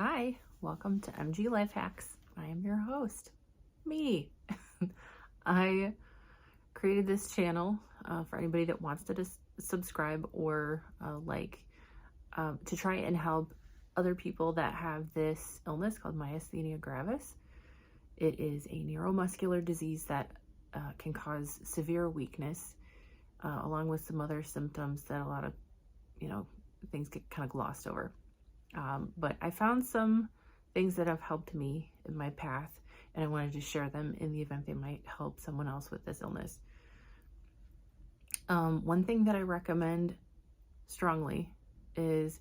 Hi, welcome to MG Life Hacks. I am your host, me. I created this channel for anybody that wants to subscribe or to try and help other people that have this illness called Myasthenia Gravis. It is a neuromuscular disease that can cause severe weakness, along with some other symptoms that a lot of, things get kind of glossed over. But I found some things that have helped me in my path, and I wanted to share them in the event they might help someone else with this illness. One thing that I recommend strongly is,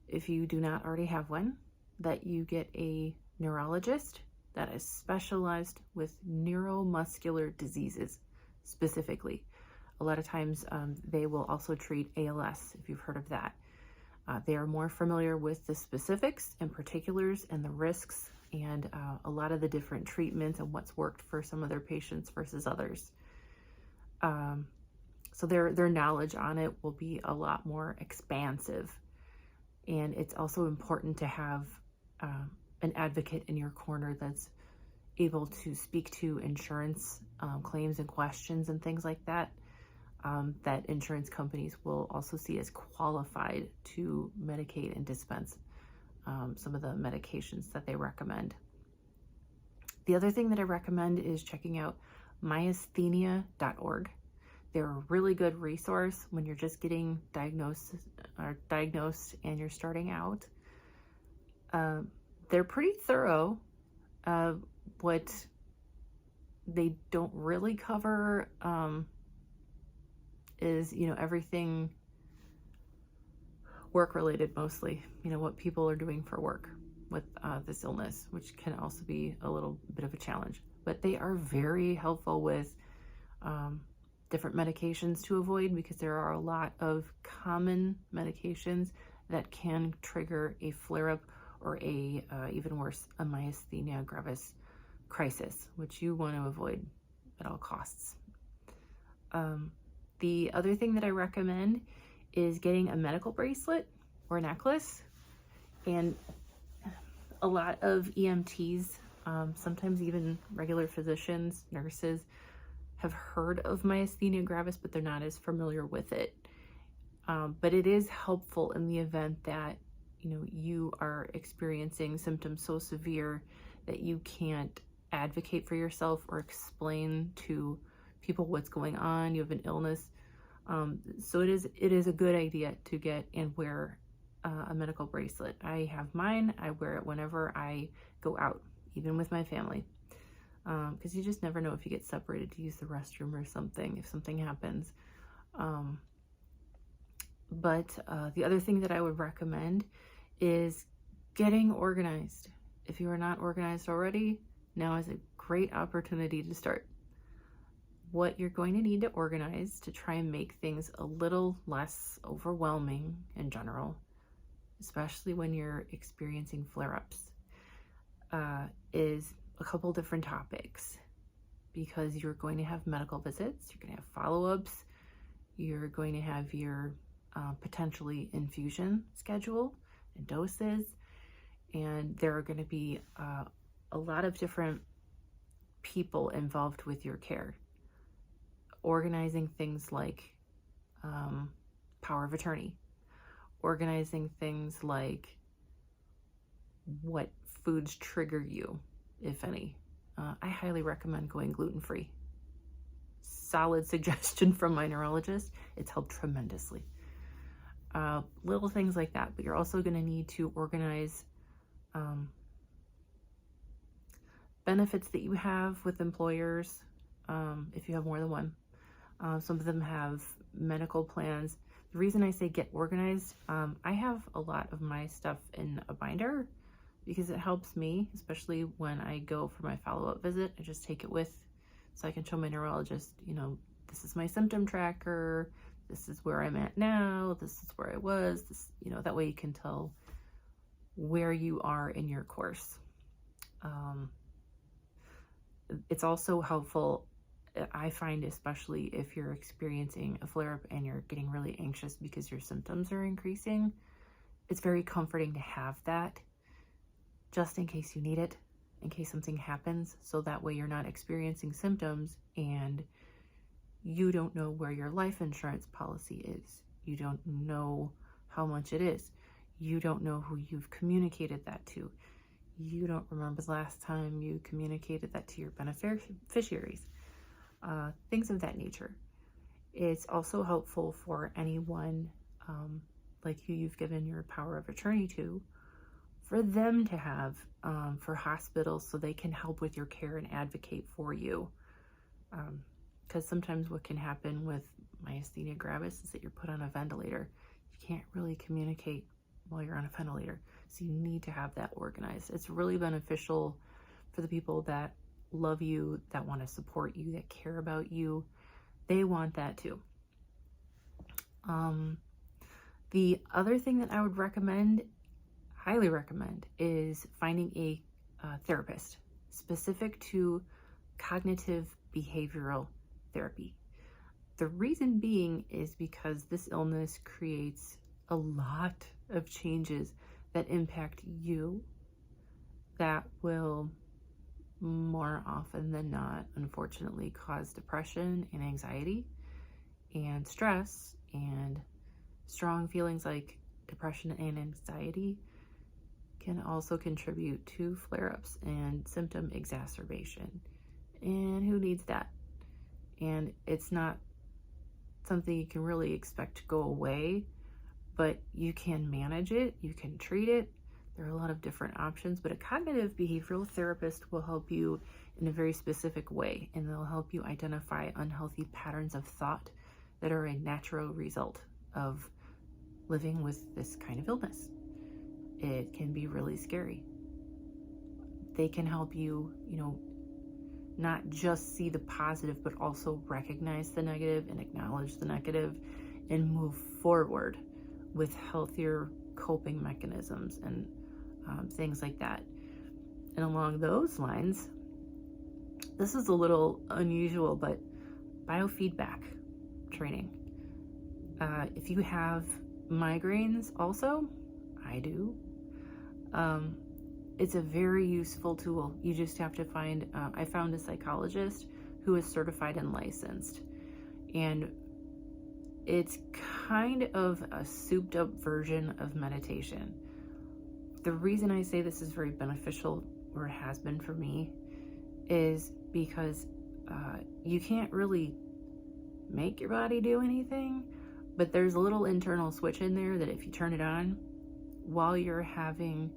if you do not already have one, that you get a neurologist that is specialized with neuromuscular diseases specifically. A lot of times they will also treat ALS, if you've heard of that. They are more familiar with the specifics and particulars and the risks and a lot of the different treatments and what's worked for some of their patients versus others. So their knowledge on it will be a lot more expansive. And it's also important to have an advocate in your corner that's able to speak to insurance claims and questions and things like that. That insurance companies will also see as qualified to medicate and dispense some of the medications that they recommend. The other thing that I recommend is checking out myasthenia.org. They're a really good resource when you're just getting diagnosed and you're starting out. They're pretty thorough. What they don't really cover is, everything work related mostly, what people are doing for work with this illness, which can also be a little bit of a challenge. But they are very helpful with different medications to avoid, because there are a lot of common medications that can trigger a flare-up or even worse, a myasthenia gravis crisis, which you want to avoid at all costs. The other thing that I recommend is getting a medical bracelet or necklace. And a lot of EMTs, sometimes even regular physicians, nurses, have heard of myasthenia gravis, but they're not as familiar with it. But it is helpful in the event that, you are experiencing symptoms so severe that you can't advocate for yourself or explain to people what's going on. You have an illness. So it is a good idea to get and wear a medical bracelet. I have mine. I wear it whenever I go out, even with my family, because you just never know if you get separated to use the restroom or something, if something happens. But the other thing that I would recommend is getting organized. If you are not organized already, now is a great opportunity to start. What you're going to need to organize to try and make things a little less overwhelming in general, especially when you're experiencing flare-ups, is a couple different topics, because you're going to have medical visits, you're going to have follow-ups, you're going to have your potentially infusion schedule and doses, and there are going to be a lot of different people involved with your care. Organizing things like power of attorney, organizing things like what foods trigger you, if any. I highly recommend going gluten-free. Solid suggestion from my neurologist. It's helped tremendously. Little things like that, but you're also going to need to organize benefits that you have with employers, if you have more than one. Some of them have medical plans. The reason I say get organized, I have a lot of my stuff in a binder because it helps me, especially when I go for my follow-up visit. I just take it with so I can show my neurologist, this is my symptom tracker, this is where I'm at now, this is where I was, that way you can tell where you are in your course. It's also helpful, I find, especially if you're experiencing a flare-up and you're getting really anxious because your symptoms are increasing. It's very comforting to have that just in case you need it, in case something happens, so that way you're not experiencing symptoms and you don't know where your life insurance policy is. You don't know how much it is. You don't know who you've communicated that to. You don't remember the last time you communicated that to your beneficiaries. Things of that nature. It's also helpful for anyone like who you've given your power of attorney to, for them to have for hospitals, so they can help with your care and advocate for you. Because sometimes what can happen with myasthenia gravis is that you're put on a ventilator. You can't really communicate while you're on a ventilator. So you need to have that organized. It's really beneficial for the people that love you, that want to support you, that care about you. They want that too. The other thing that I would recommend, highly recommend, is finding a therapist specific to cognitive behavioral therapy. The reason being is because this illness creates a lot of changes that impact you that will more often than not, unfortunately, cause depression and anxiety and stress, and strong feelings like depression and anxiety can also contribute to flare-ups and symptom exacerbation. And who needs that? And it's not something you can really expect to go away, but you can manage it, you can treat it. There are a lot of different options, but a cognitive behavioral therapist will help you in a very specific way, and they'll help you identify unhealthy patterns of thought that are a natural result of living with this kind of illness. It can be really scary. They can help you, not just see the positive, but also recognize the negative and acknowledge the negative and move forward with healthier coping mechanisms and things like that. And along those lines, this is a little unusual, but biofeedback training. If you have migraines also, I do, it's a very useful tool. You just have to find, I found a psychologist who is certified and licensed, and it's kind of a souped up version of meditation. The reason I say this is very beneficial, or it has been for me, is because you can't really make your body do anything, but there's a little internal switch in there that if you turn it on while you're having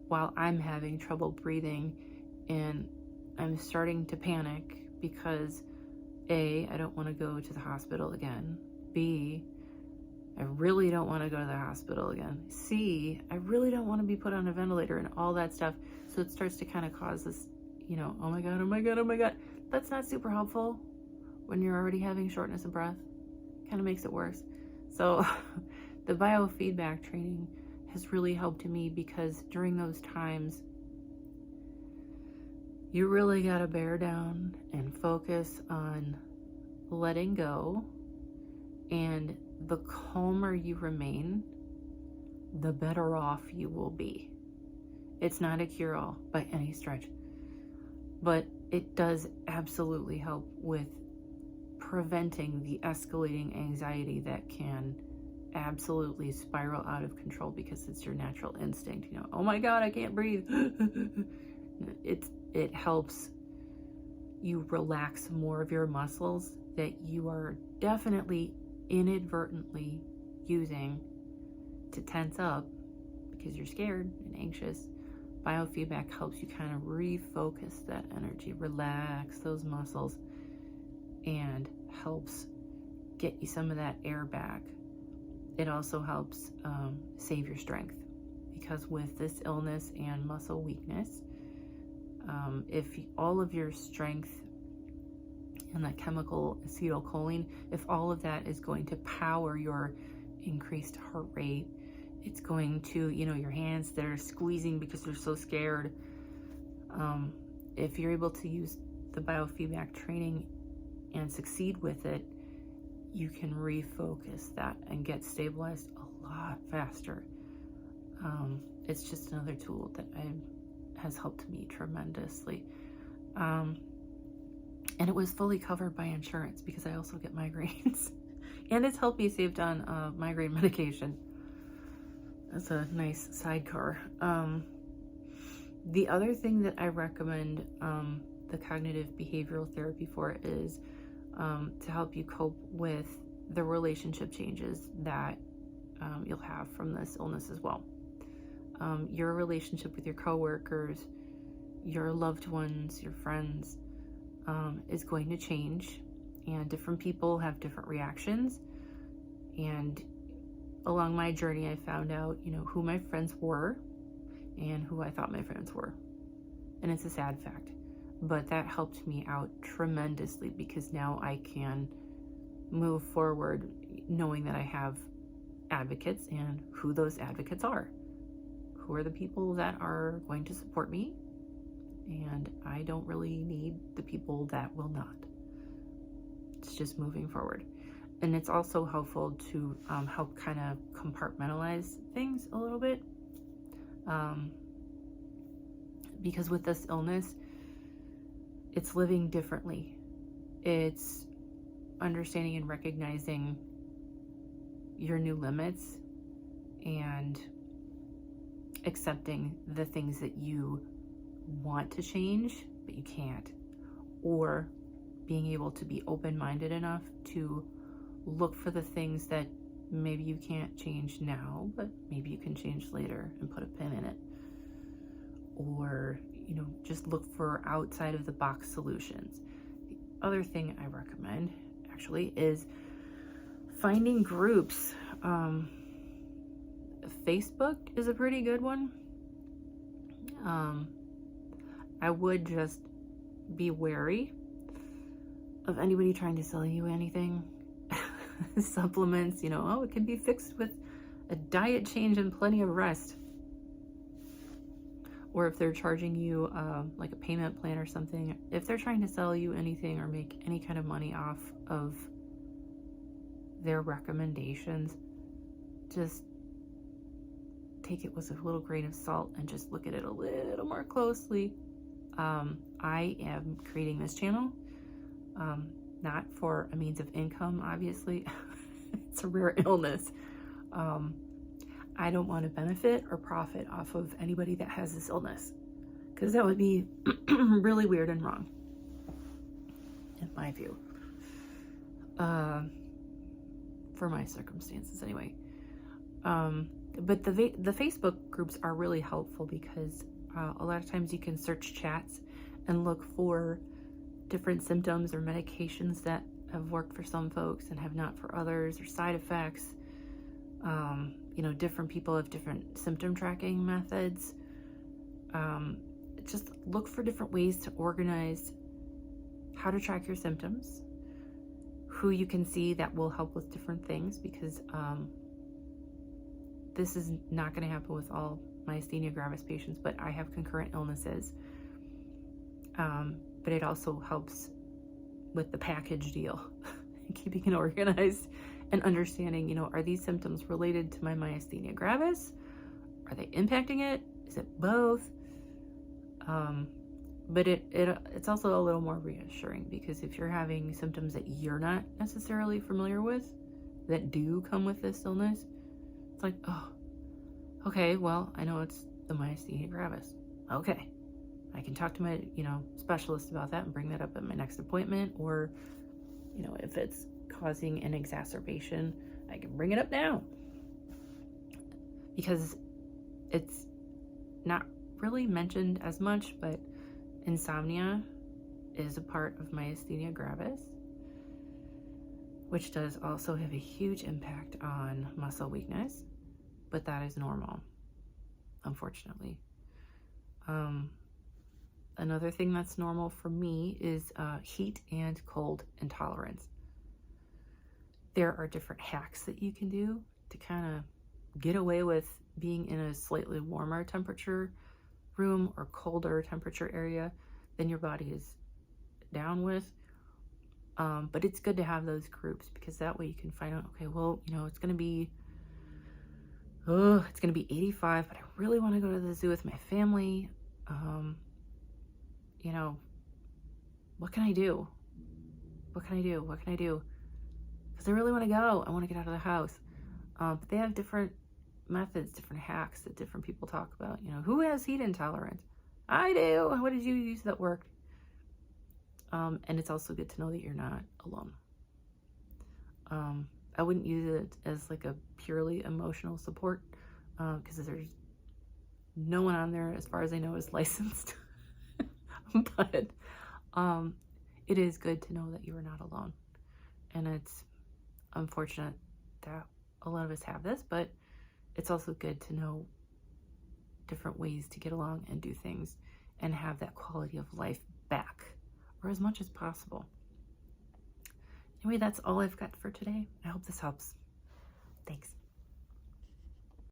while I'm having trouble breathing and I'm starting to panic because A, I don't want to go to the hospital again. B, I really don't want to go to the hospital again. C, I really don't want to be put on a ventilator and all that stuff. So it starts to kind of cause this, oh my God, oh my God, oh my God. That's not super helpful when you're already having shortness of breath. Kind of makes it worse. So the biofeedback training has really helped me, because during those times, you really got to bear down and focus on letting go. And the calmer you remain, the better off you will be. It's not a cure-all by any stretch, but it does absolutely help with preventing the escalating anxiety that can absolutely spiral out of control, because it's your natural instinct. Oh my God, I can't breathe. It helps you relax more of your muscles that you are definitely inadvertently using to tense up because you're scared and anxious. Biofeedback helps you kind of refocus that energy, relax those muscles, and helps get you some of that air back. It also helps save your strength, because with this illness and muscle weakness, if all of your strength and that chemical acetylcholine, if all of that is going to power your increased heart rate, it's going to, your hands that are squeezing because they're so scared. If you're able to use the biofeedback training and succeed with it, you can refocus that and get stabilized a lot faster. It's just another tool that has helped me tremendously. And it was fully covered by insurance because I also get migraines. And it's helped me save on migraine medication. That's a nice sidecar. The other thing that I recommend the cognitive behavioral therapy for is to help you cope with the relationship changes that you'll have from this illness as well. Your relationship with your coworkers, your loved ones, your friends is going to change, and different people have different reactions. And along my journey, I found out, who my friends were and who I thought my friends were. And it's a sad fact, but that helped me out tremendously because now I can move forward knowing that I have advocates and who those advocates are. Who are the people that are going to support me? And I don't really need the people that will not. It's just moving forward. And it's also helpful to help kind of compartmentalize things a little bit. Because with this illness, it's living differently. It's understanding and recognizing your new limits and accepting the things that you want to change, but you can't. Or being able to be open-minded enough to look for the things that maybe you can't change now, but maybe you can change later and put a pin in it. Or, just look for outside of the box solutions. The other thing I recommend actually is finding groups. Facebook is a pretty good one. I would just be wary of anybody trying to sell you anything. Supplements, it can be fixed with a diet change and plenty of rest. Or if they're charging you like a payment plan or something, if they're trying to sell you anything or make any kind of money off of their recommendations, just take it with a little grain of salt and just look at it a little more closely. I am creating this channel, not for a means of income, obviously. It's a rare illness. I don't want to benefit or profit off of anybody that has this illness, because that would be really weird and wrong, in my view. For my circumstances, anyway. But the Facebook groups are really helpful because a lot of times you can search chats and look for different symptoms or medications that have worked for some folks and have not for others, or side effects. Different people have different symptom tracking methods. Just look for different ways to organize how to track your symptoms, who you can see that will help with different things, because this is not going to happen with all myasthenia gravis patients, but I have concurrent illnesses. But it also helps with the package deal, keeping it organized and understanding, are these symptoms related to my myasthenia gravis? Are they impacting it? Is it both? But it's also a little more reassuring, because if you're having symptoms that you're not necessarily familiar with, that do come with this illness, it's like, oh, okay, well, I know it's the myasthenia gravis. Okay, I can talk to my, specialist about that and bring that up at my next appointment. Or, if it's causing an exacerbation, I can bring it up now. Because it's not really mentioned as much, but insomnia is a part of myasthenia gravis, which does also have a huge impact on muscle weakness, but that is normal, unfortunately. Another thing that's normal for me is heat and cold intolerance. There are different hacks that you can do to kind of get away with being in a slightly warmer temperature room or colder temperature area than your body is down with. But it's good to have those groups, because that way you can find out, okay, well, it's going to be oh, it's going to be 85, but I really want to go to the zoo with my family. You know, what can I do? What can I do? What can I do? Because I really want to go. I want to get out of the house. But they have different methods, different hacks that different people talk about. You know, who has heat intolerance? I do. What did you use that worked? And it's also good to know that you're not alone. I wouldn't use it as like a purely emotional support, because there's no one on there, as far as I know, is licensed. But it is good to know that you are not alone. And it's unfortunate that a lot of us have this, but it's also good to know different ways to get along and do things and have that quality of life back, or as much as possible. Anyway, that's all I've got for today. I hope this helps. Thanks.